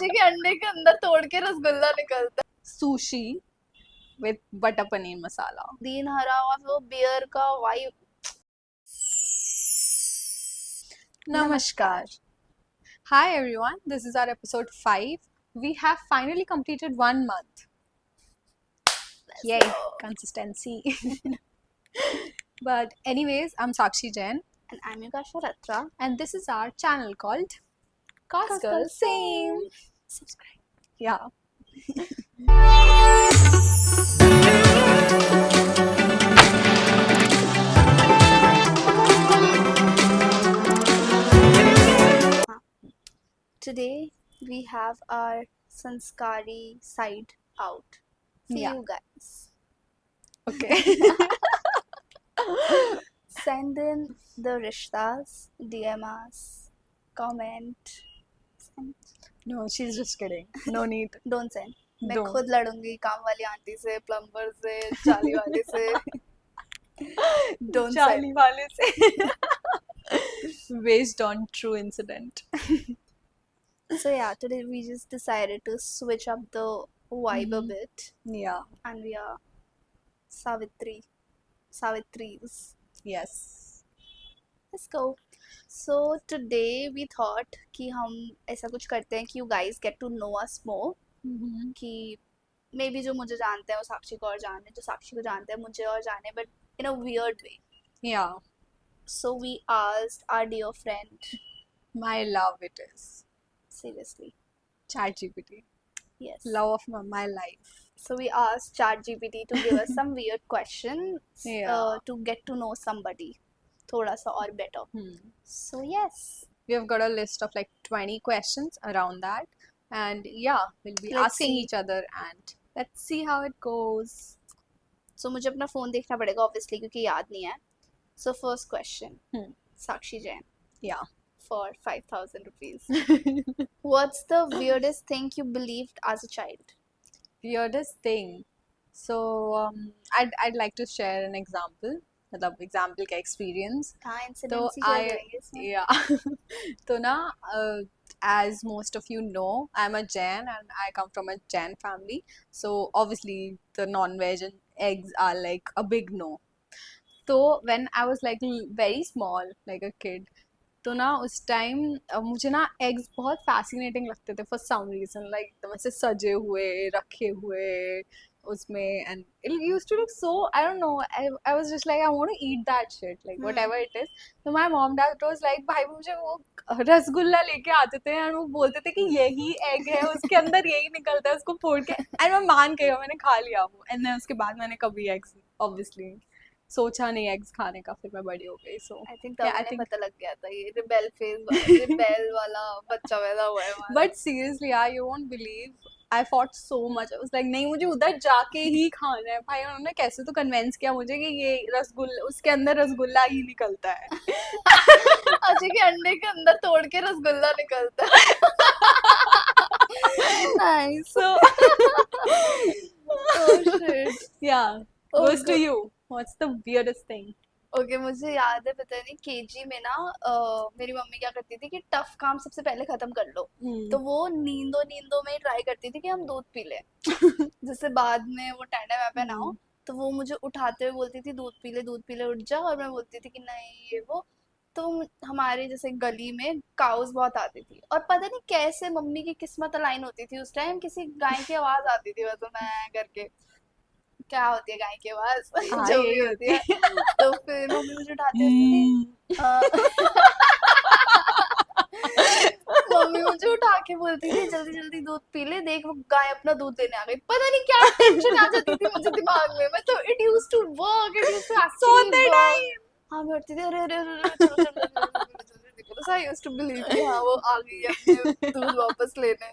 आज के अंडे के अंदर तोड़ के रसगुल्ला निकलता sushi with butter paneer masala. है। दिन हरा हुआ वो बियर का vibe. Namaskar. Hi everyone, this is our episode 5. We have finally completed 1 month. Yay, consistency. But anyways, I'm Sakshi Jain And I'm Yukasha Ratra. and this is our channel called Cause Girls Same. Subscribe. Yeah. Today we have our sanskari side out for Yeah. you guys. Okay. Send in the rishtas, DM us, comment. Send. No, she's just kidding. No need. Don't send. मैं Don't. खुद लड़ूंगी काम वाली aunty से, plumber से, चाली वाले से। Don't send. Charlie wale se. Based on true incident. So yeah, today we just decided to switch up the vibe a bit, Yeah. and we are Savitris. Yes. Let's go. So today we thought कि हम ऐसा कुछ करते हैं कि you guys get to know us more. कि maybe जो मुझे जानते हैं वो साक्षी को और जाने, जो साक्षी को जानते हैं मुझे और जाने, but in a weird way. Yeah. So we asked our dear friend, My love it is. seriously, ChatGPT. yes. Love of my life. So we asked ChatGPT to give us some weird questions Yeah. to get to know somebody थोड़ा सा और better. So yes, We have got a list of like 20 questions around that. And yeah, we'll be Let's asking see. each other and let's see how it goes. so मुझे अपना phone देखना पड़ेगा obviously क्योंकि याद नहीं है. So first question, Sakshi Jain Yeah. for 5,000 rupees. What's the weirdest thing you believed as a child? Weirdest thing. So I'd like to share an example. मतलब example का experience. हाँ, तो incidents ही चल I जाएंगे इसमें. yeah. तो ना as most of you know, I'm a Jain and I come from a Jain family. So obviously the non-veg and eggs are like a big no. So when I was like very small, like a kid, तो ना उस time मुझे ना eggs बहुत fascinating लगते थे for some reason like एकदम ऐसे सजे हुए रखे हुए उसमें and it used to look so I don't know I was just like I want to eat that shit like whatever it is. तो my mom dad was like भाई मुझे वो रसगुल्ला लेके आते थे एंड वो बोलते थे कि यही एग है उसके अंदर यही निकलता है उसको फोड़ के एंड मैं मान गई मैंने खा लिया वो एंड देन उसके बाद मैंने कभी एग्स ऑब्वियसली सोचा नहीं एग्स खाने का. फिर मैं बड़ी हो गई. सो I think तब Yeah, I मुझे think- पता लग गया था ये rebel phase rebel वाला बच्चा पैदा हुआ है हमारा. But seriously, यार, you won't believe, I fought so much. I was like, नहीं मुझे उधर जाके ही खाना है. भाई उन्होंने कैसे तो कन्विंस किया मुझे कि ये रसगुल्ला उसके अंदर रसगुल्ला ही निकलता है. आज के अंडे के अंदर तोड़ के रसगुल्ला निकलता है. Nice. So Oh shit. yeah, Oh, goes to good. you. What's the weirdest thing? Okay, मुझे याद है पता नहीं केजी में ना मेरी मम्मी क्या करती थी कि टफ काम सबसे पहले खत्म कर लो. तो वो नींदों में ट्राई करती थी कि हम दूध पी लें. जैसे बाद में वो टैंडम ऐप है ना हो, तो वो मुझे उठाते हुए बोलती थी दूध पी ले उठ जा, और मैं बोलती थी कि नहीं ये वो. तो हमारे जैसे गली में काउस बहुत आती थी और पता नहीं कैसे मम्मी की किस्मत अलाइन होती थी उस टाइम किसी गाय की आवाज आती थी बस मैं करके क्या होती है गाय की आवाज हाँ, जो यही भी होती है. तो फिर मम्मी मुझे उठाती थी मम्मी मुझे उठा के बोलती थी जल्दी जल्दी दूध पी ले, देख वो गाय अपना दूध देने आ गई. पता नहीं क्या टेंशन आ जाती थी मुझे दिमाग में. मैं तो it used to work, it used to सोते एक्चुअली टाइम. हाँ मैं उठती थी अरे अरे अरे चलो चलो चलो. आई यूज्ड टू बिलीव कि हाँ वो आ गई है अपने दूध वापस लेने.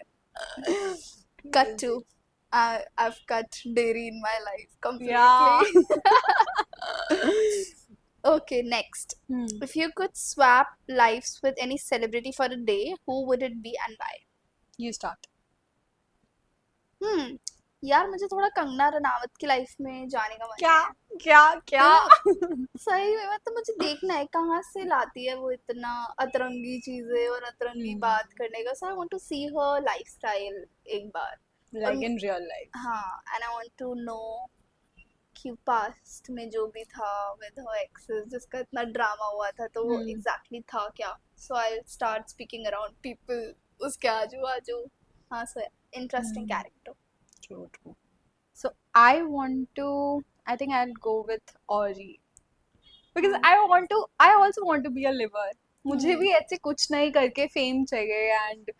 Cut to I've cut dairy in my life completely. Okay, next. If you could swap lives with any celebrity for a day, who would it be and why? You start. यार मुझे थोड़ा कंगना रनावत की लाइफ में जाने का मन क्या है। क्या क्या सही में मतलब मुझे देखना है कहाँ से लाती है वो इतना अतरंगी चीजें और अतरंगी बात करने का। So I want to see her lifestyle एक बार। और लाइक इन रियल लाइफ। हाँ, and I want to know कि पास्ट में जो भी था विद हर एक्सेस जिसका इतना ड्रामा हुआ था तो वो एग्जैक्टली था क्या। So I start speaking around people उसके आजू बाजू। हाँ, so interesting character. True true. So I want to, I think I'll go with Ori because हाँ। I also want to be a liver. मुझे हम्म भी ऐसे कुछ नहीं करके फेम चाहिए and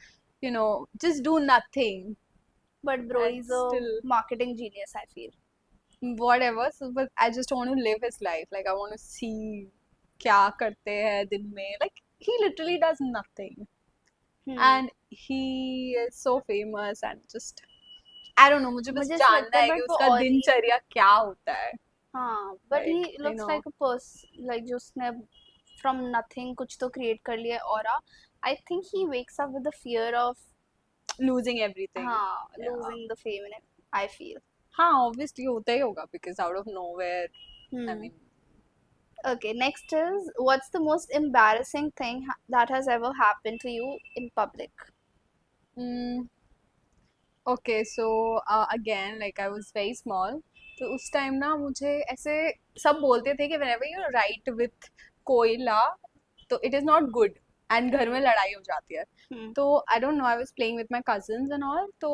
you know just do nothing but bro and is a still marketing genius I feel. whatever. So but I just want to live his life. Like I want to see क्या करते हैं दिन में. Like he literally does nothing hmm and he is so famous and just I don't know. मुझे बस मुझे ऐसा जानना लगता है है कि बट वो उसका और ही। दिनचर्या क्या होता है. हाँ but Like he you looks know. Like a person like जो उसने फ्रॉम नथिंग कुछ तो क्रिएट कर लिया aura. I think he wakes up with the fear of Losing everything. हाँ Yeah. Losing the fame in it I feel. हाँ obviously होता ही होगा because out of nowhere I hmm mean Okay, next is what's the most embarrassing thing that has ever happened to you in public? mm, okay so again like I was very small तो उस time ना मुझे ऐसे सब बोलते थे कि whenever you write with कोयला तो it is not good and घर में लड़ाई हो जाती है Hmm. तो I don't know I was playing with my cousins and all तो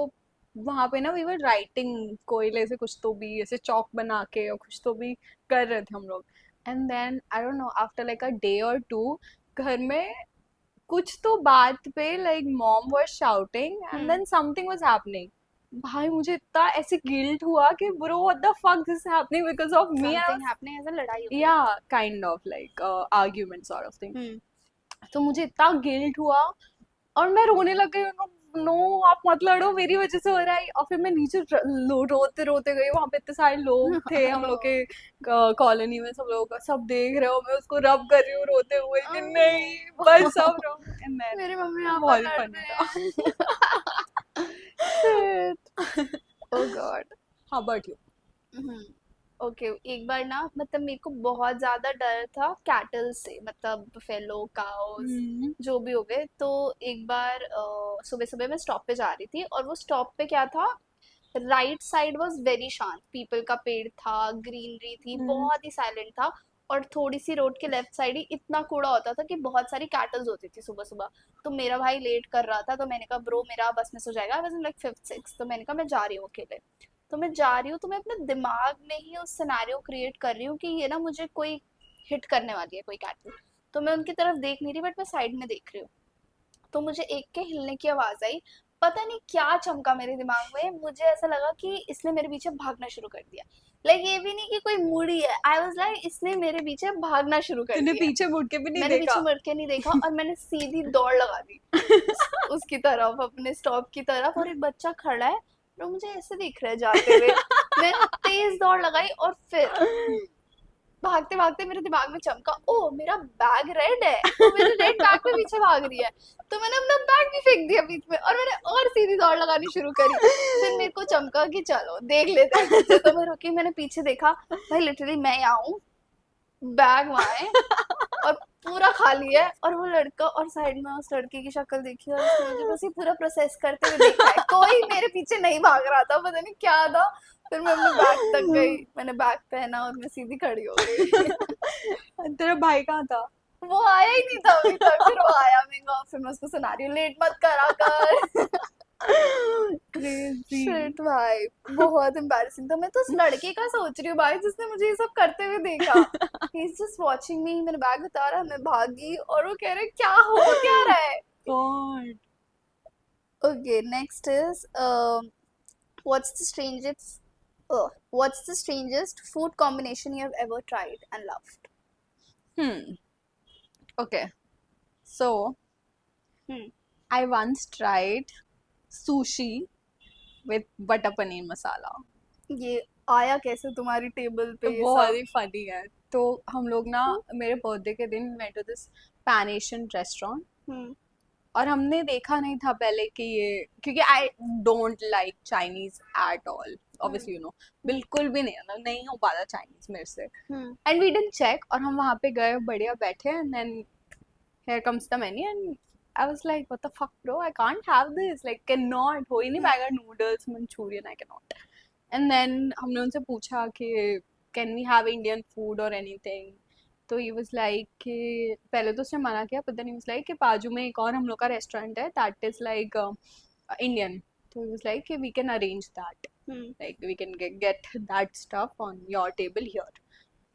वहाँ पे ना we were writing कोयले से कुछ तो भी ऐसे चौक बना के और कुछ तो भी कर रहे थे हम लोग and then I don't know after like a day or two घर में कुछ तो बात पे like mom was shouting and Hmm. then something was happening भाई मुझे इतना ऐसे गिल्ट हुआ कि bro what the fuck this is happening because of me I Something was happening as a लड़ाई हो गई। yeah kind of like argument sort of thing Hmm. तो मुझे इतना गिल्ट हुआ और मैं रोने लग गई नो आप मत लड़ो मेरी वजह से हो रहा है और फिर मैं नीचे रोते रोते गई वहां पे इतने सारे लोग थे हम लोग के कॉलोनी में सब लोग सब देख रहे हो मैं उसको रब कर रही हूँ रोते हुए कि नहीं बस सब रो एंड देन मेरी मम्मी वो यहाँ पर बहुत ही लड़ फनी रहे था हैं। Shit. Oh God. हाँ बट यू ओके एक बार ना मतलब मेरे को बहुत ज्यादा डर था कैटल से मतलब फेलो काउस जो भी हो गए। तो एक बार सुबह सुबह मैं स्टॉप पे जा रही थी और वो स्टॉप पे क्या था राइट साइड वाज वेरी शांत पीपल का पेड़ था ग्रीनरी थी बहुत ही साइलेंट था। और थोड़ी सी रोड के लेफ्ट साइड ही इतना कूड़ा होता था कि बहुत सारी कैटल्स होती थी सुबह सुबह। तो मेरा भाई लेट कर रहा था तो मैंने कहा ब्रो मेरा बस मिस हो जाएगा। I was in like fifth six तो मैंने कहा मैं जा रही हूँ अकेले। तो मैं जा रही हूँ तो मैं अपने दिमाग में ही उस सिनेरियो क्रिएट कर रही हूँ कि ये ना मुझे कोई हिट करने वाली है कोई कैटल। तो मैं उनकी तरफ देख नहीं रही बट मैं साइड में देख रही हूँ। तो मुझे एक के हिलने की आवाज आई। पता नहीं क्या चमका मेरे दिमाग में मुझे ऐसा लगा कि इसने मेरे पीछे भागना शुरू कर दिया। लाइक ये भी नहीं कि कोई मुड़ी है आई वाज लाइक इसने मेरे पीछे भागना शुरू कर तूने दिया। पीछे मुड़ के भी नहीं मैंने देखा पीछे मुड़ के नहीं देखा और मैंने सीधी दौड़ लगा दी उसकी तरफ अपने स्टॉप की तरफ। और एक बच्चा खड़ा है और मुझे ऐसे दिख रहा है जाते हुए। मैंने तेज दौड़ लगाई और फिर भागते भागते मेरे दिमाग में चमका ओ मेरा बैग रेड है वो मेरे रेड बैग पे पीछे भाग रही है। तो मैंने अपना बैग भी फेंक दिया बीच में और मैंने और सीधी दौड़ लगानी शुरू करी। फिर मेरे को चमका कि चलो देख लेते हैं पीछे। तो मैं रुकी मैंने पीछे देखा भाई लिटरली मैं यहाँ हूँ बैग वहाँ है और पूरा खाली है। और वो लड़का और साइड में उस लड़के की शक्ल देखी और उसने मुझे बस ये पूरा प्रोसेस करते हुए देखा है कोई मेरे पीछे नहीं भाग रहा था पता नहीं क्या था। फिर मैं अपने बैग तक गई मैंने बैग पहना और मैं सीधी खड़ी हो गई। तेरा भाई कहाँ था वो आया ही नहीं था अभी तक। फिर वो आया मैं कहा फिर मैं उसको सुना रही हूँ लेट मत करा कर। क्रेजी शिट भाई बहुत एम्बैरेसिंग था। मैं तो उस लड़के का सोच रही हूँ भाई जिसने मुझे ये सब करते हुए देखा। He is just watching me मैंने बैग उतारा मैं भागी और वो कह रहे क्या हो क्या रहा है। God okay next is what's the strangest what's the strangest food combination you have ever tried and loved? Okay, so Hmm. I once tried sushi with butter paneer masala. ये आया कैसे तुम्हारी टेबल पे ये बहुत सब? ही फनी है तो हम लोग ना मेरे बर्थडे के दिन went to this Pan Asian restaurant हम्म और हमने देखा नहीं था पहले कि ये, क्योंकि I don't like Chinese at all, hmm obviously you know, बिल्कुल भी नहीं, मतलब नहीं हो पाता चाइनीज मेरे से। Hmm and we didn't check, और हम वहां पे गए, बढ़िया बैठे, एंड देन here comes the menu and I was like what the fuck bro, I can't have this, like cannot, हो ही नहीं पाएगा, noodles manchurian I cannot। and then हमने उनसे पूछा कि can we have Indian food or anything, तो he was like कि पहले तो उसने मना किया, but then he was like कि बाजू में एक और हम लोग का रेस्टोरेंट है that is like Indian, तो he was like कि we can arrange that, hmm like we can get that stuff on your table here।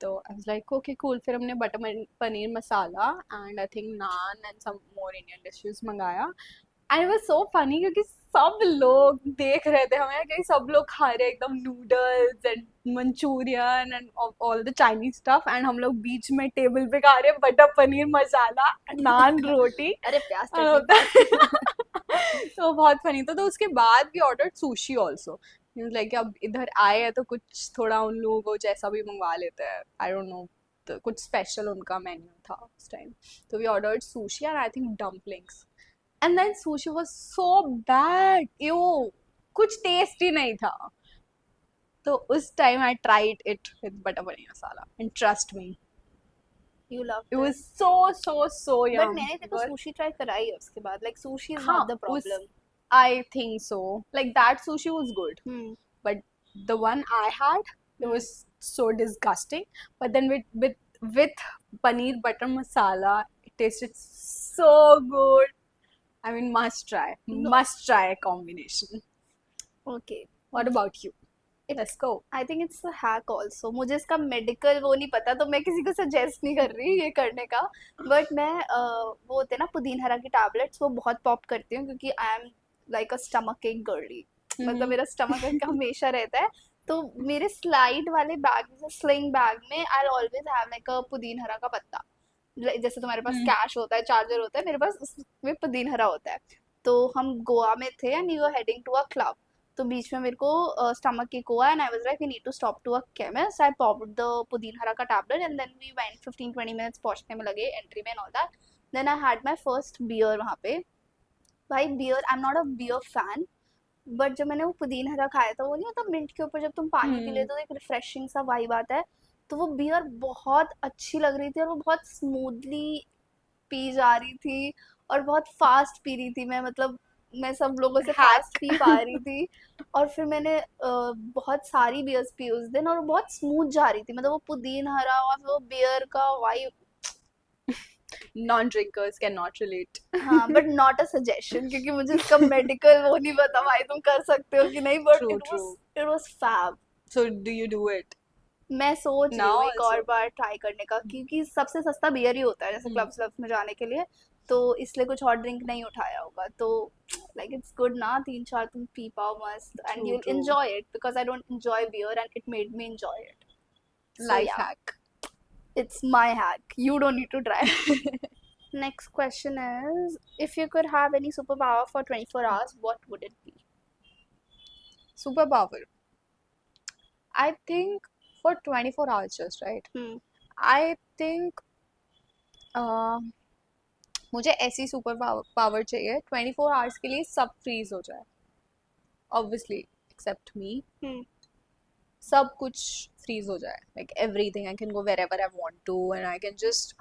तो I was like okay cool. फिर हमने butter paneer masala and I think naan and some more Indian dishes मंगाया, and it was so funny क्योंकि सब लोग देख रहे थे हमें कि सब लोग खा रहे हैं एकदम noodles and Manchurian and all the Chinese stuff, and हम लोग बीच में टेबल पे खा रहे हैं बटर पनीर मसाला, नान, रोटी। अरे प्याज और चटनी होता पास। है तो बहुत फनी था। तो उसके बाद we order sushi also, like अब इधर आए हैं तो कुछ थोड़ा उन लोगों को जैसा भी मंगवा लेते हैं, आई डोंट नो, तो कुछ स्पेशल उनका मेन्यू था उस टाइम। तो we ordered sushi and I think dumplings, and then sushi was so bad, you, कुछ टेस्ट ही नहीं था। तो उस time I tried it with butter paneer masala and trust me You it loved was it. so but yum मैंने देखो because sushi try कराई है उसके बाद, लाइक सुशी इज हाँ नॉट द उस problem. I think so, like that sushi was good, hmm but the one I had, it hmm was so disgusting, but then with paneer butter masala, it tasted so good, I mean must try, no must try combination। Okay. what about you? It Let's go। I think it's a hack also. मुझे इसका medical वो नहीं पता, तो मैं किसी को suggest नहीं कर रही ये करने का। बट मैं वो होते हैं ना पुदीन हरा की टैबलेट्स, वो बहुत पॉप करती हूँ क्योंकि I am like a stomach एक गर्ली। मतलब हम्म मेरा स्टमक एक हमेशा रहता है। तो मेरे स्लाइड वाले बैग में, स्लिंग बैग में, आई ऑलवेज हैव लाइक अ पुदीन हरा का पत्ता। जैसे तुम्हारे पास हम्म कैश होता है, चार्जर होता है, मेरे पास उसमें पुदीन हरा होता है। तो हम गोवा में थे and you are heading to a club. तो बीच में मेरे को स्टमक की हुआ and I was like we need to stop to a chemist. I popped the Pudin Hara का tablet and then we went 15-20 minutes पहुंचने में लगे, एंट्री में and all that. Then I had my first beer वहाँ पे। भाई beer, I am not a beer fan, but जब मैंने वो पुदीन हरा खाया था, वो नहीं होता मिंट के ऊपर जब तुम पानी पी हम्म लेते हो तो एक रिफ्रेशिंग सा वाइब आता है। तो वो बियर बहुत अच्छी लग रही थी और वो बहुत स्मूथली पी जा रही थी और बहुत फास्ट पी रही थी मैं, मतलब मैं सब लोगों से फास्ट hack। पी पा रही थी। और फिर मैंने बहुत सारी बियर्स पी उस दिन और वो बहुत स्मूथ जा रही थी, मतलब वो पुदीन हरा और वो बियर का वाइब। non-drinkers cannot relate। हाँ बट नॉट अ सजेशन, क्योंकि मुझे इसका मेडिकल वो नहीं पता भाई तुम कर सकते हो कि नहीं, but true it was true it was fab. so do you do it मैं सोच रही now हूँ एक और also? बार ट्राई करने का, क्योंकि सबसे सस्ता बियर ही होता है जैसे हम्म क्लब्स व्लब्स में जाने के लिए। तो इसलिए कुछ और ड्रिंक नहीं उठाया होगा, तो लाइक इट्स गुड ना, 3-4 तुम पी पाओ मस्त and you true will true enjoy it, because I don't enjoy beer and it made me enjoy it. So life या, hack। It's my hack, you don't need to try. Next question is, if you could have any super power for 24 hours, what would it be? superpower, I think for 24 hours just, right? Hmm I think मुझे ऐसी super power चाहिए 24 hours के लिए सब freeze हो जाए, obviously accept मी, हम्म सब कुछ फ्रीज हो जाए, like everything, I can go wherever I want to and I can just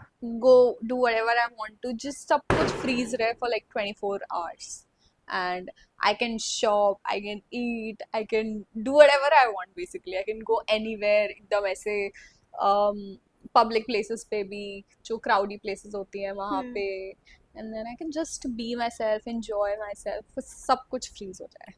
go do whatever I want to, just सब कुछ freeze रहे for like 24 hours and I can shop, I can eat, I can do whatever I want basically, I can go anywhere एकदम ऐसे public places पे भी, जो crowdy places होती हैं वहाँ हम्म पे, and then I can just be myself, enjoy myself, सब कुछ freeze हो जाए,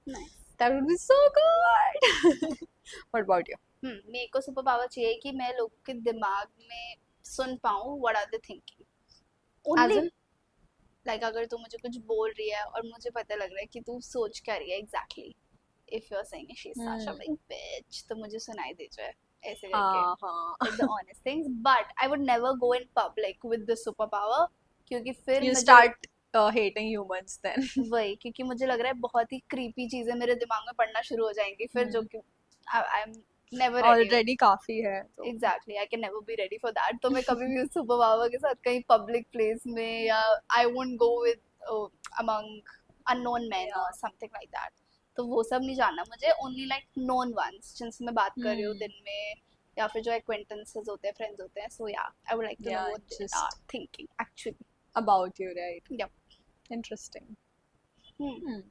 nice. that would be so good। what about you? मेरे को सुपर पावर चाहिए कि मैं लोगों के दिमाग में सुन पाऊँ what are they thinking, As only in? Like अगर तू मुझे कुछ बोल रही है और मुझे पता लग रहा है कि तू सोच क्या रही है exactly, if you are saying she is such a Hmm. Big bitch, तो मुझे सुनाई दे जाए ऐसे करके, हाँ हाँ। Like the honest things. But I would never go in public with the super power, क्योंकि फिर You मुझे start hating humans then। वही, क्योंकि मुझे लग रहा है बहुत ही क्रीपी चीजें मेरे दिमाग में पड़ना शुरू हो जाएंगी फिर, जो Hmm. कि I am never ready. Already काफी है तो। Exactly, I can never be ready for that. तो मैं कभी भी उस सुपर पावर के साथ कहीं पब्लिक प्लेस में, या I won't go with among unknown men or Yeah. something like that. तो वो सब नहीं जानना मुझे, only like known ones जिनसे मैं बात कर रही हूँ Hmm. दिन में, या फिर जो acquaintances होते हैं, friends होते हैं. So yeah, I would like to know Yeah, what they are just thinking actually. about you, right? Yep. Interesting. Hmm. Hmm.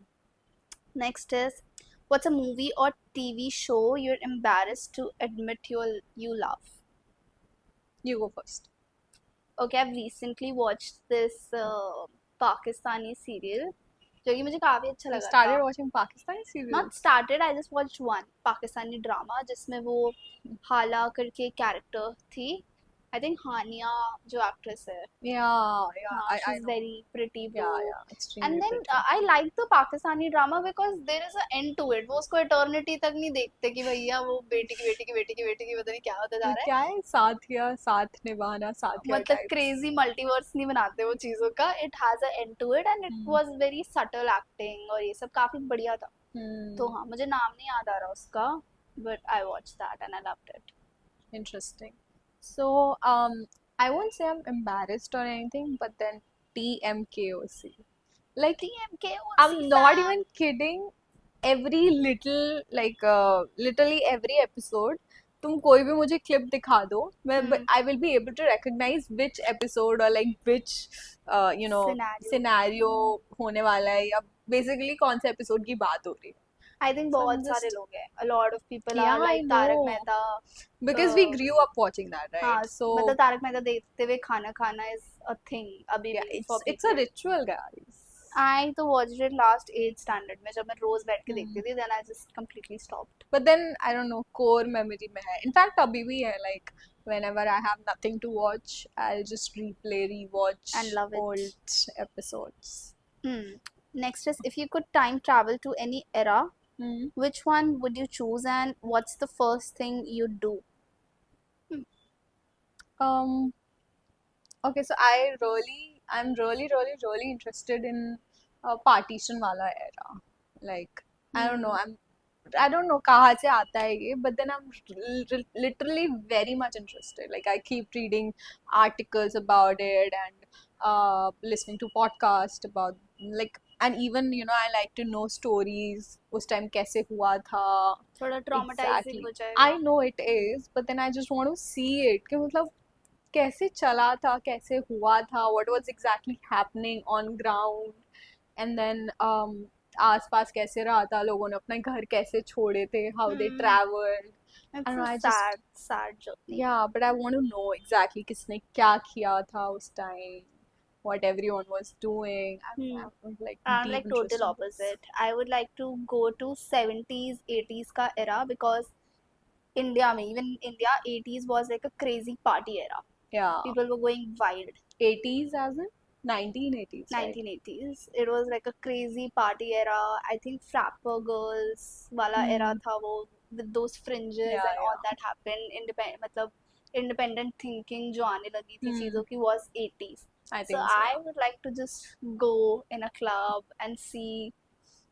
Next is, what's a movie or TV show you're embarrassed to admit you love? You go first. Okay, I've recently watched this Pakistani serial जो कि मुझे काफी अच्छा You लगा started था. watching Pakistani serials? Not started, I just watched one Pakistani drama जिसमें वो हाला करके कैरेक्टर थी. I think हानिया जो एक्ट्रेस है, Yeah, हाँ, I she's know. very pretty, bro. Yeah, extremely And then pretty. I like the Pakistani drama because there is an end to it. वो उसको eternity तक नहीं देखते कि भैया वो बेटी की बेटी की बेटी की बेटी की पता नहीं क्या होता जा ये रहा है. क्या है? साथिया, साथ निभाना, साथिया मतलब types. crazy multiverse नहीं बनाते वो चीज़ों का. It has an end to it and it was very subtle acting और ये सब काफी बढ़िया था. तो हाँ, मुझे नाम नहीं याद आ रहा उसका, but I watched that and I loved it. Interesting. So, I won't say I'm embarrassed or anything, but then TMKOC. Like, TMKOC I'm not fan. even kidding. Every little, like, literally every episode, तुम कोई भी मुझे clip दिखा दो, I will be able to recognize which episode or like which, scenario होने वाला है या basically कौन से episode की बात हो रही है. I think So I'm बहुत सारे just, लोग हैं. A lot of people yeah, are I like Tarak know. Mehta. Because we grew up watching that, right? हाँ, So, मतलब तारक मेहता देखते हुए खाना खाना is a thing अभी yeah, भी for it's a people. ritual, guys. I तो watched it last 8th standard में जब मैं रोज बैठ के देखती थी. Then I just completely stopped. But then I don't know, core memory में है. In fact, अभी भी है, like whenever I have nothing to watch, I'll just rewatch And love it. old episodes. Next is, if you could time travel to any era, which one would you choose and what's the first thing you'd do? Okay, so I'm really interested in partition wala era. Like, I don't know, I don't know कहाँ से आता है ये, but then I'm literally very much interested. Like, I keep reading articles about it and listening to podcasts about, like, and even, I like to know stories. उस time कैसे हुआ था. थोड़ा traumatizing हो जाएगा. I know it is, but then I just want to see it. कि मतलब कैसे चला था, कैसे हुआ था, what was exactly happening on ground, and then आसपास कैसे रहा था, लोगों ने अपने घर कैसे छोड़े थे, how they traveled. It's I don't know, a sad journey. yeah, but I want to know exactly किसने क्या किया था उस time, what everyone was doing. I'm like I'm deep like interested total in this. opposite. I would like to go to 70s, 80s का era because India में, even in India, 80s was like a crazy party era. Yeah. People were going wild. 80s as in 1980s, right? 1980s. It was like a crazy party era. I think Frapper Girls वाला era था वो, with those fringes Yeah, and all that happened. मतलब independent thinking जो आने लगी थी चीज़ों की was 80s. I So think I would like to just go in a club and see.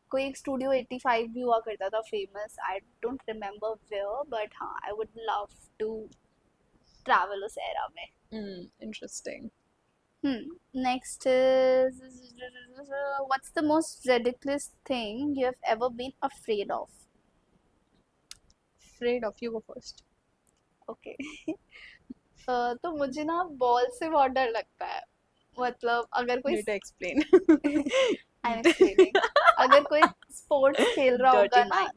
कोई एक Studio 85 भी हुआ करता था famous. I don't remember where, but हाँ, I would love to travel उस era में. Interesting. Next is, what's the most ridiculous thing you have ever been afraid of? Afraid of, you go first. Okay. तो मुझे ना ball से बहुत डर लगता है. मतलब अगर कोई Need to explain. I'm explaining. अगर कोई स्पोर्ट्स खेल रहा Dirty होगा ना,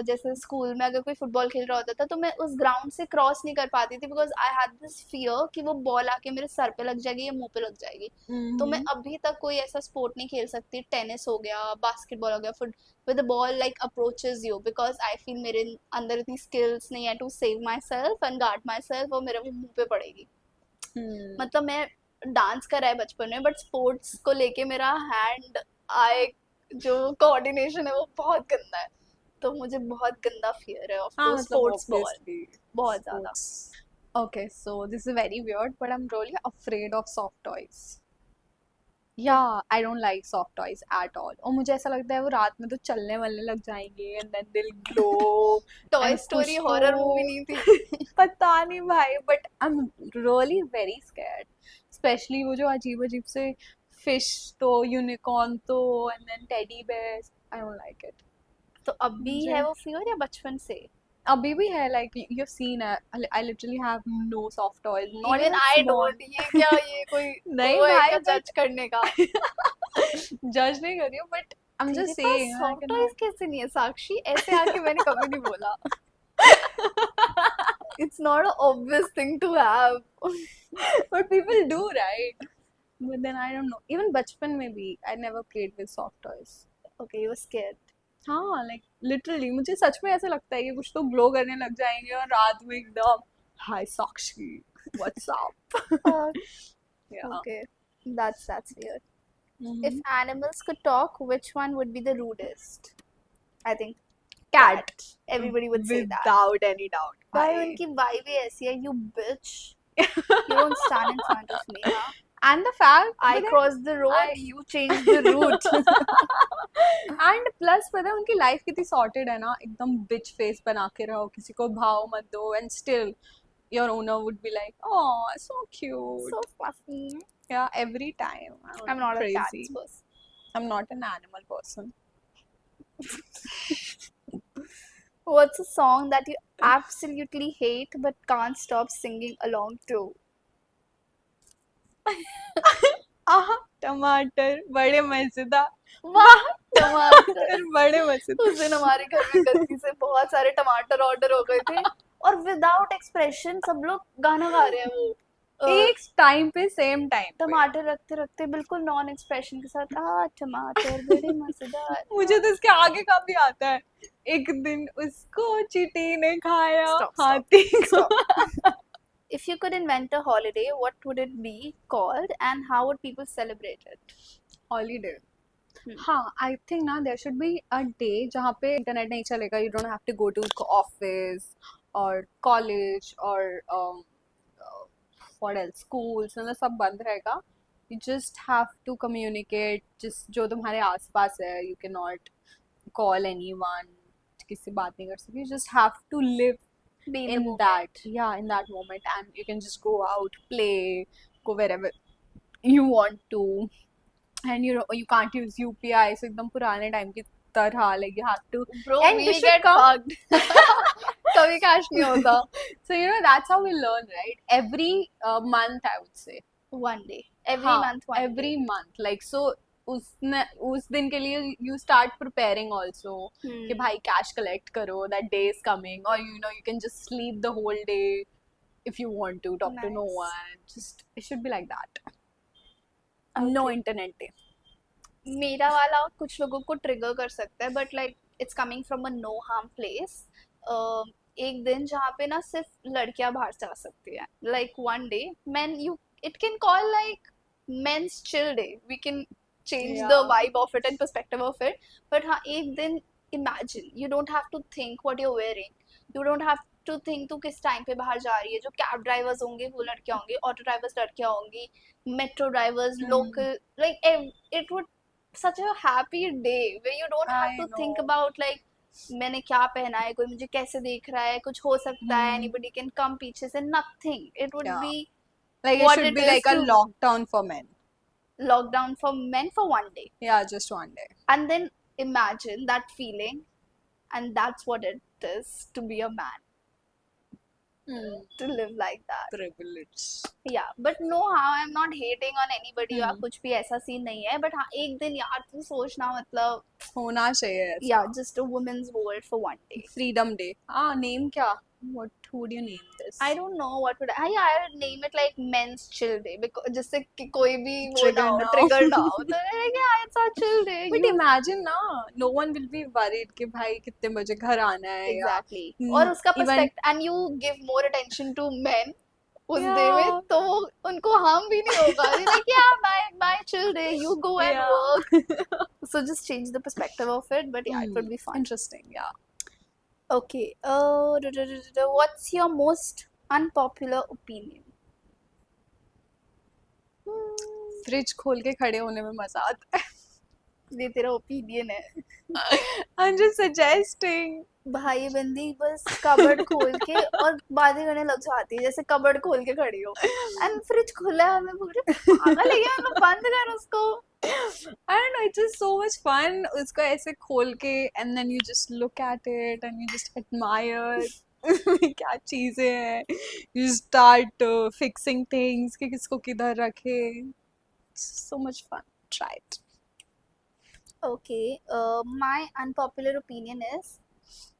जैसे स्कूल में अगर कोई फुटबॉल खेल रहा होता था तो मैं उस ग्राउंड से क्रॉस नहीं कर पाती थी because I had this fear कि वो बॉल आके मेरे सर पे लग जाएगी या मुंह पे लग जाएगी. तो मैं अभी तक कोई ऐसा स्पोर्ट नहीं खेल सकती. टेनिस हो गया, बास्केटबॉल हो गया, with the ball like approaches you, because I feel मेरे अंदर इतनी स्किल्स नहीं है to save myself and guard myself, और मेरे मुंह पे पड़ेगी. मतलब मैं डांस करा है बचपन में, बट स्पोर्ट्स को लेके मेरा हैंड आई जो कोऑर्डिनेशन है वो बहुत गंदा है. तो मुझे बहुत गंदा फियर है ऑफ स्पोर्ट्स बॉल, बहुत ज़्यादा. Okay, so this is very weird, but I'm really afraid of soft toys. Yeah, I don't like soft toys at all. और मुझे ऐसा लगता है वो रात में तो चलने वालने लग जाएंगे and then they'll glow. Toy story horror movie नहीं थी? पता नहीं भाई, but I'm really very scared. Especially वो जो अजीब अजीब से fish तो unicorn तो and then teddy bears. I don't like it. तो अब भी मुझे है वो fear या बचपन से? अभी भी है, like you've seen I literally have no soft toys, not Even even I small. don't. ये क्या, ये कोई नहीं वो है भाई, क्या but जज करने का? जज नहीं कर रही हूँ, but I'm तेरे just pass saying I soft toys cannot. कैसे नहीं है साक्षी? ऐसे आके मैंने कभी नहीं बोला. It's not an obvious thing to have. But people do, right? But then I don't know. Even बचपन में भी I never played with soft toys. Okay, you were scared. हाँ, like literally मुझे सच में ऐसा लगता है कि कुछ तो ग्लो करने लग जाएंगे और रात में एकदम हाय साक्षी, what's up? Uh, Yeah. okay, that's weird. Mhm. If animals could talk, which one would be the rudest? I think Cat. Everybody would say that. Without any doubt. भाई भाई. उनकी vibe ही ऐसी है, you bitch. You don't stand in front of me, huh? And the fact I but then crossed the road, I- you changed the route. And plus पता है उनकी life कितनी sorted है ना, एकदम बिच फेस बना के रहो, किसी को भाव मत दो, and still your owner would be like oh so cute. So fluffy. Yeah, every time. I'm not a cat crazy. person. I'm not an animal person. What's a song that you absolutely hate but can't stop singing along to? आह टमाटर बड़े मजेदार. वाह टमाटर. बड़े मजेदार. उस दिन हमारे घर में गलती से बहुत सारे टमाटर ऑर्डर हो गए थे और विदाउट एक्सप्रेशन सब लोग गाना गा रहे हैं वो एक टाइम पे सेम टाइम टमाटर रखते रखते बिल्कुल नॉन एक्सप्रेशन के साथ टमाटर बड़े मजेदार. मुझे तो इसके आगे का भी आता है. एक दिन उसको चींटी ने खाया Stop. हाथी को. If you could invent a holiday, what would it be called and how would people celebrate it? Holiday. Hmm. हाँ, आई थिंक ना there should be a day जहाँ पे इंटरनेट नहीं चलेगा, you don't have to go to office और college और what else schools, मतलब सब बंद रहेगा. You just have to communicate जिस जो तुम्हारे आसपास है. You cannot call anyone, किसी से बात नहीं कर सकते. You just have to live Be in the in moment. in that moment, and you can just go out, play, go wherever you want to, and you can't use UPI, so एकदम पुराने time की तरह, like you have to. Bro, And we we should get come. fucked. कभी cash नहीं होता. So that's how we learn, right? Every month I would say. One day. Every हाँ, month one every day. month, like so उस दिन के लिए you start preparing also कि भाई cash collect करो, that day is coming, or you can just sleep the whole day if you want to, talk to no Nice. one. Just it should be like that. Okay. No internet day. मेरा वाला कुछ लोगों को trigger कर सकता है but like it's coming from a no harm place. एक दिन जहाँ पे ना सिर्फ लड़कियां बाहर से आ सकती है, like one day man you it can call like men's chill day. We can change the Yeah. vibe of it and perspective of it. But हाँ एक दिन imagine you don't have to think what you're wearing, you don't have to think तू किस time पे बाहर जा रही है. जो कैब ड्राइवर्स होंगे वो लड़कियां होंगी, ऑटो ड्राइवर्स लड़कियां होंगी, metro drivers local, like it would such a happy day where you don't have I to think know. about like मैंने क्या पहना है, कोई मुझे कैसे देख रहा है, कुछ हो सकता है, anybody can come पीछे से, nothing. It would Yeah. be Like it what should it be is like a to- lockdown for men. lockdown for men for one day. Yeah, just one day. And then imagine that feeling, and that's what it is to be a man, to live like that. Privilege. Yeah, but no how I'm not hating on anybody या Hmm. कुछ भी ऐसा scene नहीं है, but हाँ एक दिन यार तू सोचना, मतलब होना चाहिए ऐसा. yeah, just a women's world for one day. Freedom Day. name क्या? Who would you name this? I don't know what would I would name it like men's chill day, because जिससे कि कोई भी वो Trigger ना हो, ना हो. trigger ना हो, तो like yeah, it's a chill day. But You- imagine ना, no one will be worried कि भाई कितने बजे घर आना है या exactly. Hmm, और उसका even- perspective, and you give more attention to men उस Yeah. day में, तो वो उनको harm भी नहीं होगा. You're like yeah, my chill day, you go and Yeah. work. So just change the perspective of it, but yeah, it would be fun. Interesting, yeah. Okay. What's your most unpopular opinion? Fridge खोल के खड़े होने में मजा आता है. ये तेरा ओपिनियन है। I'm just suggesting. भाई बंदी बस कबर्ड खोल के और बातें करने लग जाती है जैसे कबर्ड खोल के खड़ी हो, एंड फ्रिज खुला है, मैं बोल रही हूँ, पागल है क्या, मतलब बंद कर उसको। I don't know, it's just so much fun. उसको ऐसे खोल के and then you just look at it and you just admire क्या चीजें हैं. You start fixing things कि किसको किधर रखे. It's so much fun. Try it. Okay, my unpopular opinion is,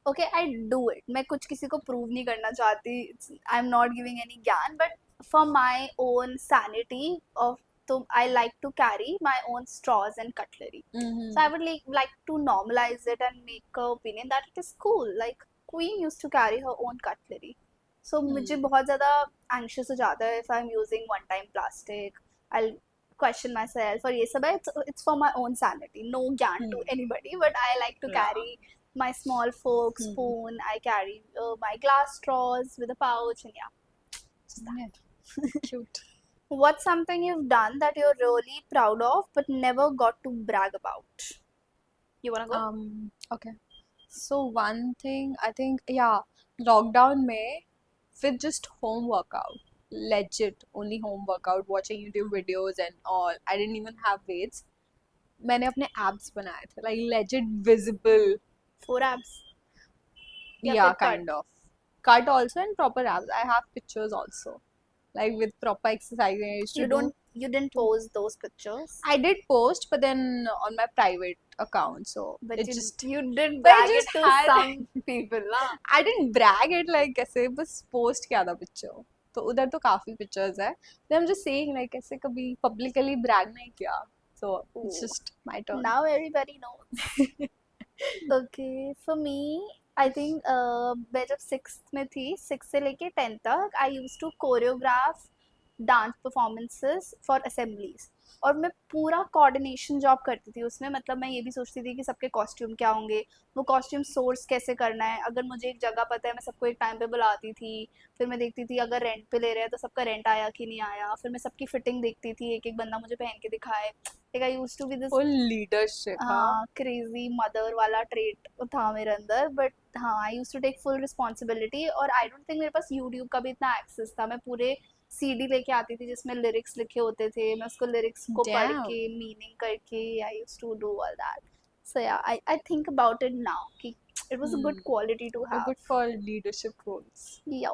okay, I do it. मैं कुछ किसी को prove नहीं करना चाहती. I'm not giving any ज्ञान, but for my own sanity of, तो I like to carry my own straws and cutlery. So I would like to normalize it and make a opinion that it is cool. Like Queen used to carry her own cutlery. So मुझे बहुत ज़्यादा anxious हो जाता है if I'm using one time plastic. I'll question myself और ये सब है. It's for my own sanity. No ज्ञान to anybody, but I like to Yeah. carry my small fork, spoon. I carry my glass straws with a pouch, and yeah. Yeah. Cute. What's something you've done that you're really proud of but never got to brag about? You wanna go? Okay. So one thing I think, yeah, lockdown में with just home workout, legit only home workout, watching YouTube videos and all. I didn't even have weights. मैंने अपने abs बनाए थे, like legit visible. 4 abs. या Yeah, फिर kind of. Cut also and proper abs. I have pictures also, like with proper exercise I used to You do. don't. You didn't post those pictures. I did post, but then on my private account, so But it you just. did But I brag it just to had. some people, ना. I didn't brag it like ऐसे बस post किया था picture. तो उधर तो काफी pictures है. But I'm just saying like ऐसे कभी publicly brag नहीं किया. So it's Oh. just my turn. Now everybody knows. Okay, for me, I think मैं जब 6th में थी, 6 से लेके 10th तक, I used to choreograph dance performances for assemblies. और मैं पूरा कोऑर्डिनेशन जॉब करती थी उसमें. मतलब मैं ये भी सोचती थी कि सबके कॉस्ट्यूम क्या होंगे, वो कॉस्ट्यूम सोर्स कैसे करना है. अगर मुझे एक जगह पता है, मैं सबको एक टाइम पे बुलाती थी. फिर मैं देखती थी अगर रेंट पे ले रहे हैं तो सबका रेंट आया कि नहीं आया. फिर मैं सबकी फिटिंग देखती थी, एक एक बंदा मुझे पहन के दिखाए. Like I used to be this. Full leadership, हाँ. हाँ, क्रेजी मदर वाला ट्रेट था मेरे अंदर. बट हाँ, I used to take full responsibility. और आई डोंट थिंक मेरे पास यूट्यूब का भी इतना एक्सेस था. मैं पूरे सीडी लेके आती थी जिसमें लिरिक्स लिखे होते थे. मैं उसको लिरिक्स को पढ़ Damn. के मीनिंग करके I used to do all that. So yeah, I think about it now कि it was a good quality to You're have. good for leadership roles. या.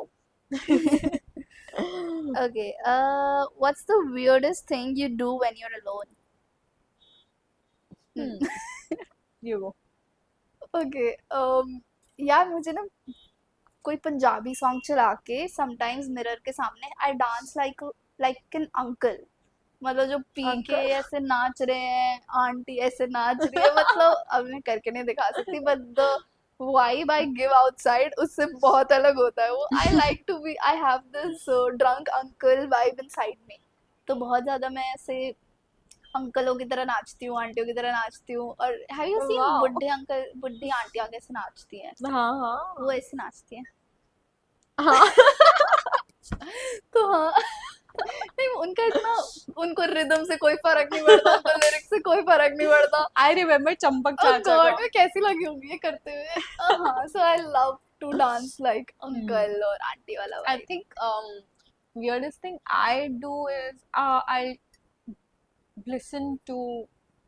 Okay, what's the weirdest thing you do when you're alone? You go. Okay, यार मुझे ना कोई Punjabi song चला के sometimes mirror के सामने I dance like an uncle. मतलब जो पी के Uncle? ऐसे नाच रहे हैं, आंटी ऐसे नाच रही है. मतलब अब मैं करके नहीं दिखा सकती, but the vibe I give outside उससे बहुत अलग होता है वो. I like to be, I have this drunk uncle vibe inside me. तो बहुत ज्यादा मैं ऐसे अंकलों की तरह नाचती हूँ, आंटियों की तरह नाचती हूँ. और हैव यू सीन Wow. बुढ़े अंकल बुढ़ी आंटियां कैसे नाचती हैं? हाँ हाँ. वो ऐसे नाचती हैं. हाँ. तो हाँ. नहीं, उनका इतना, उनको रिदम से कोई फर्क नहीं पड़ता, उनको लिरिक्स से कोई फर्क नहीं पड़ता. I remember चंपक Oh चाचा God, का. मैं कैसी लगी होंगी ये करते हुए. हाँ, so I love to dance like uncle और आंटी वाला I vibe. think weirdest thing I do is I listen to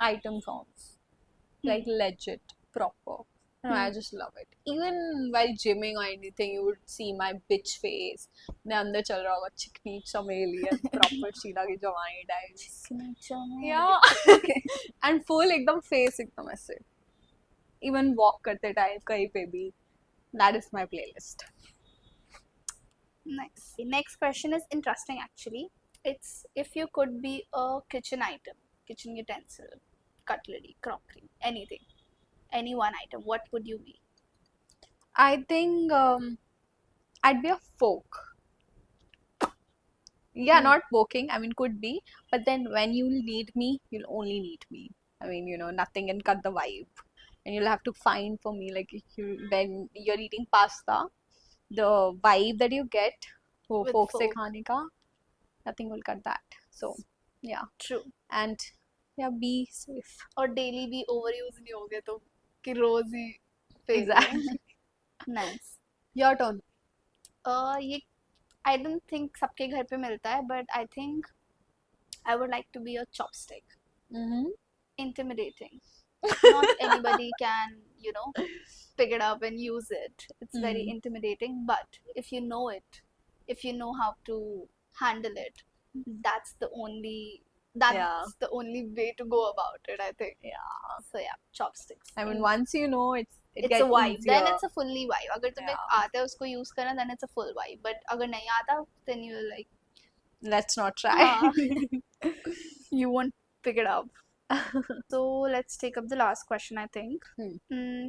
item songs, like legit, proper. No, I just love it. Even while gymming or anything, you would see my bitch face. मैं अंदर चल रहा होगा चिकनी चमेली and proper Sheila की जवानी types. Yeah. And full एकदम face एकदम ऐसे. Even walk करते time कहीं पे भी. That is my playlist. Nice. The next question is interesting actually. It's if you could be a kitchen item, kitchen utensil, cutlery, crockery, anything, any one item, what would you be? I think I'd be a fork. Yeah, not poking. I mean, could be. But then when you'll need me, you'll only need me. I mean, nothing can cut the vibe. And you'll have to find for me, like, when you're eating pasta, the vibe that you get, वो With fork से fork. खाने का, nothing will cut that. So, yeah. True. And Yeah, be safe. और daily भी over use नहीं होगे तो कि रोज ही फेंक Exactly. दें. नाइस. Your turn. ये आई डोंट थिंक सबके घर पे मिलता है, but I think I would like to be a chopstick. Mm-hmm. Intimidating. Not anybody can, you know, pick it up and use it. It's very Mm. intimidating, but if you know it, if you know how to handle it, that's the only Yeah. way to go about it, I think. Yeah. So yeah, chopsticks. I mean, once you know, it It's a gets vibe. Then easier. it's a fully vibe. अगर तुम्हें Yeah. आता है उसको use करना, then it's a full vibe. But अगर नहीं आता, then you're like, Let's not try. you won't pick it up. So let's take up the last question, I think. Hmm.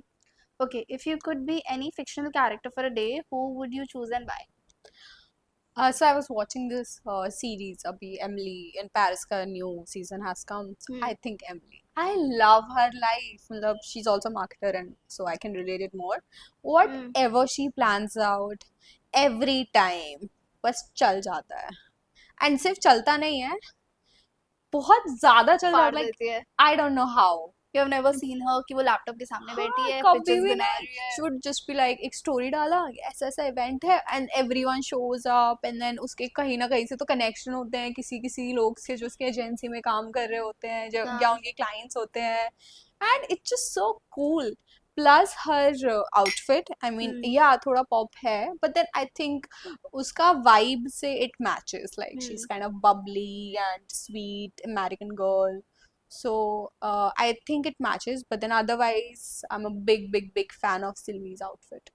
Okay, if you could be any fictional character for a day, who would you choose and why? So I was watching this series, Abhi Emily in Paris. Ka new season has come. So I think Emily. I love her life. Matlab, she's also a marketer, and so I can relate it more. Whatever she plans out, every time, बस चल जाता है. And सिर्फ चलता नहीं है, बहुत ज़्यादा चल जाता फाड़ है. Like देती है. I don't know how. You have never seen her कि वो लैपटॉप के सामने बैठी है, कभी पिक्चर्स भी बना नहीं. रही है. She would just be like एक स्टोरी डाला, ऐसा ऐसा इवेंट है, and everyone shows up, and then उसके कहीं ना कहीं से तो कनेक्शन होते हैं किसी किसी लोग से जो उसके एजेंसी में काम कर रहे होते हैं, जो या उनके क्लाइंट्स होते हैं, and it's just so cool. Plus her outfit, I mean, yeah, थोड़ा pop है, but then I think उसका vibe से it matches. Like she's kind of bubbly and sweet American girl. So I think it matches, but then otherwise I'm a big fan of Sylvie's outfit.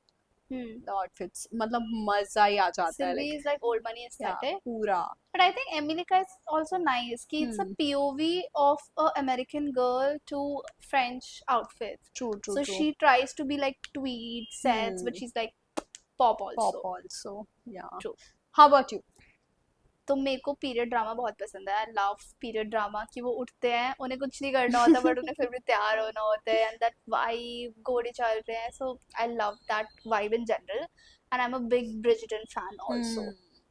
The outfits, मतलब मजा ही आ जाता है. Sylvie is like old money aesthetic. पूरा. But I think Emily ka is also nice. Ki it's a POV of a American girl to French outfits. True. So she tries to be like tweed sets, but she's like pop also. Pop also. Yeah. True. How about you? तो मेरे को period drama बहुत पसंद है. I love period drama कि वो उठते हैं, उन्हें कुछ नहीं करना होता बट उन्हें फिर भी तैयार होना होता है, एंड दैट वाइब, घोड़े चल रहे हैं. So I love that vibe in general, and I am a big Bridgerton fan also.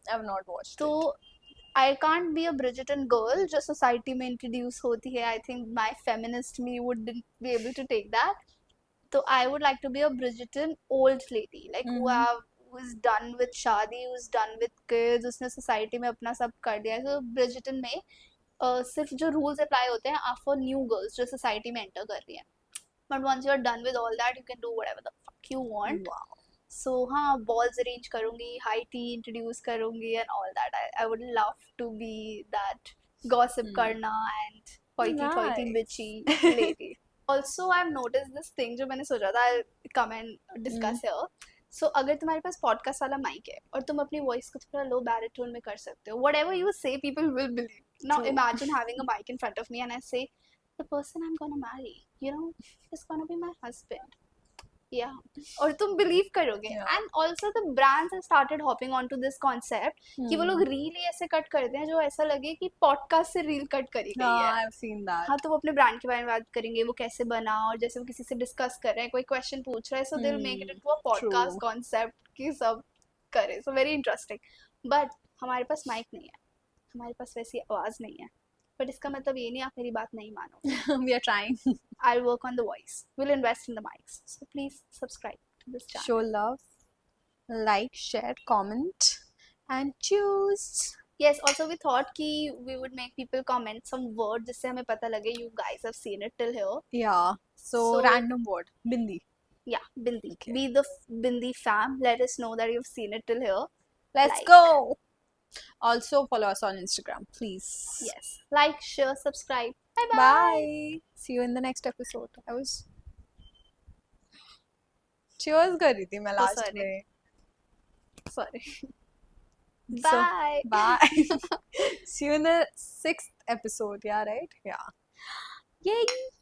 I have not watched तो I can't be a Bridgerton girl जो सोसाइटी में इंट्रोड्यूस होती है. I think my feminist me would be able to take that. तो I would like to be a Bridgerton old lady, like who's done with शादी, who's done with kids, उसने सोसाइटी में अपना सब कर दिया है. तो ब्रिजटन में सिर्फ जो रूल्स अप्लाई होते हैं फॉर न्यू गर्ल्स जो सोसाइटी में एंटर कर रही हैं, but once you are done with all that you can do whatever the fuck you want. So हाँ, बॉल्स अरेंज करूंगी, हाई टी इंट्रोड्यूस करूंगी and all that. I would love to be that gossip करना and hoity bitchy lady. Also I've noticed this thing जो मैंने सोचा था I'll come and discuss here. So अगर तुम्हारे पास पॉडकास्ट वाला माइक है और तुम अपनी वॉइस को थोड़ा लो बैरिटोन में कर सकते हो, whatever you say people will believe. Now imagine having a mic in front of me and I say the person I'm gonna marry, you know, is gonna be my husband. Yeah, और तुम believe करोगे. And also the brands have started hopping on to this concept कि वो लोग reel ही ऐसे cut करते हैं जो ऐसा लगे कि पॉडकास्ट से रील कट करी गई है. I've seen that. हाँ, तो वो अपने ब्रांड के बारे में बात करेंगे, वो कैसे बना, और जैसे वो किसी से डिस्कस कर रहे हैं, कोई क्वेश्चन पूछ रहा है, so they will make it into a podcast concept कि सब करे. So very interesting. बट हमारे पास माइक नहीं है, हमारे पास वैसी आवाज नहीं है, बट इसका मतलब ये नहीं आप मेरी बात नहीं मानो. We are trying. I'll work on the voice. We'll invest in the mics. So please subscribe to this channel. Show love, like, share, comment, and choose. Yes, also we thought कि we would make people comment some word जिससे हमें पता लगे you guys have seen it till here. Yeah. So random word. Bindi. Yeah, Bindi. Be the Bindi fam. Let us know that you've seen it till here. Let's go. Also follow us on Instagram, please. Yes. Like, share, subscribe. Bye-bye. Bye. See you in the next episode. I was cheers कर रही थी मैं last sorry. में. Sorry. So, Bye. bye. See you in the 6th episode. Yeah, right? Yeah. Yay.